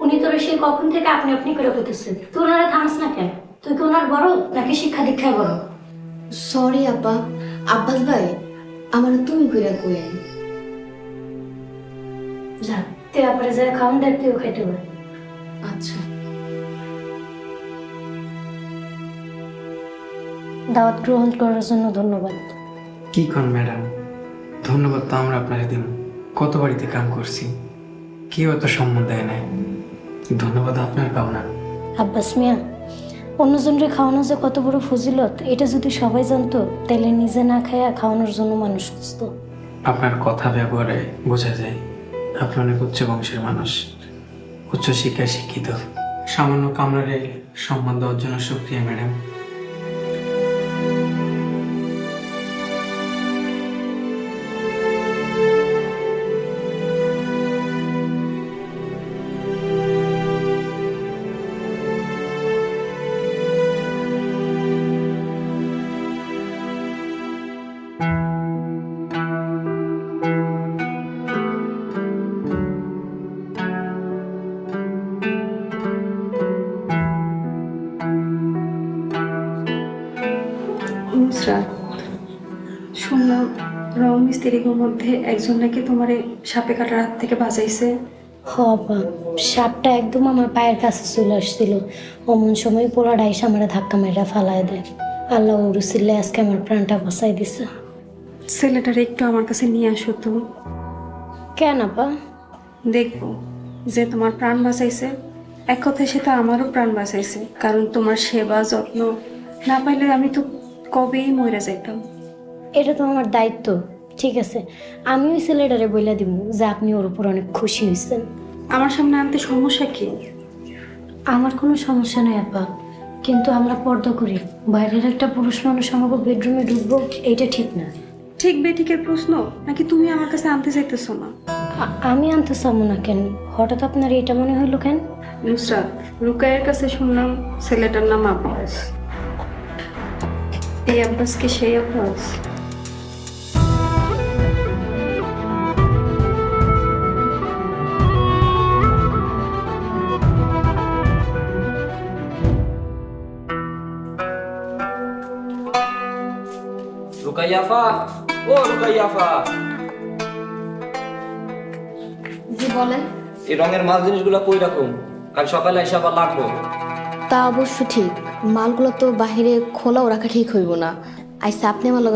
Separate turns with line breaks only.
উনি তোর সেই কখন থেকে আপনি আপনি করে বলতেছেন, তুই ওনারা থামাস না কেন? তুই কি ওনার বড় নাকি শিক্ষা দীক্ষায় বড়?
সরি আপা, আব্বাস ভাই আমার তুমি কইরা কইেন।
যা, তুই আপরে যা খাওয়ান দেয় তুইও খাইতে পারে।
আচ্ছা।
দাওয়াত গ্রহণ করার জন্য ধন্যবাদ।
কি কর ম্যাডাম, ধন্যবাদ তো আমরা আপনাকে দিন। কত বাড়িতে কাম করছি, কেউ এত সম্মান দেয় নাই, ধন্যবাদ আপনার পাও না।
আব্বাস মিয়া, অন্যজনরে খাওয়ানো যে কত বড় ফজিলত, এটা যদি সবাই জানতো তাহলে নিজে না খায়া খাওয়ানোর জন্য মানুষ খুঁজতো।
আপনার কথা ব্যবহারে বোঝা যায় আপনি অনেক উচ্চ বংশের মানুষ, উচ্চ শিক্ষায় শিক্ষিত। সামান্য কামরারে সম্মান দেওয়ার জন্য শুক্রিয়া ম্যাডাম।
নুসরাত, শুনলাম রং মিস্ত্রিগুলোর মধ্যে একজন নাকি তোমারে সাপে কাটার হাত থেকে বাঁচাইছে।
হ আপা, সাপটা একদম আমার পায়ের কাছে চলে আসছিল, অমন সময় পোলা ডাইস আমার ধাক্কা মেরা ফালায় দেয়। আল্লাহ উরুসিল্লে আজকে আমার প্রাণটা বাঁচাই দিছে।
ছেলেটারে একটু আমার কাছে নিয়ে আসো তো,
কেন আপা?
দেখবো যে তোমার প্রাণ বাঁচাইছে। এক কথায় সে তো আমারও প্রাণ বাঁচাইছে, কারণ তোমার সেবা যত্ন না পাইলে আমি তো কবেই মরে যাইতাম।
এটা তো আমার দায়িত্ব। ঠিক আছে, আমি ওই ছেলেটারে বইলা দিব যে আপনি ওর উপর অনেক খুশি হয়েছেন।
আমার সামনে আনতে সমস্যা কি?
আমার কোনো সমস্যা নেই আপা, কিন্তু আমরা পর্দা করি, বাইরের একটা পুরুষ মানুষ আমাকে বেডরুমে ঢুকবো এইটা ঠিক না।
ঠিক বেঠিকের প্রশ্ন নাকি তুমি আমার কাছে আনতে চাইতেছো না?
আমি আনতে চাবো না কেন? হঠাৎ আপনার এটা মনে হইলো কেন?
নুসরাত, রুকাইয়ের কাছে শুনলাম ছেলেটার নাম আব্বাস। এই আব্বাস কি সেই আব্বাস?
রুকাইয়াফা, ও রুকাইয়াফা,
জি বলেন।
এই রঙের মাল জিনিসগুলো কই রাখুন, কাল সকালে এসে আবার লাগবো।
তা অবশ্য ঠিক, মালগুলো তো বাহিরে খোলাও রাখা ঠিক হইব না। আইসা আপনি আমার লগে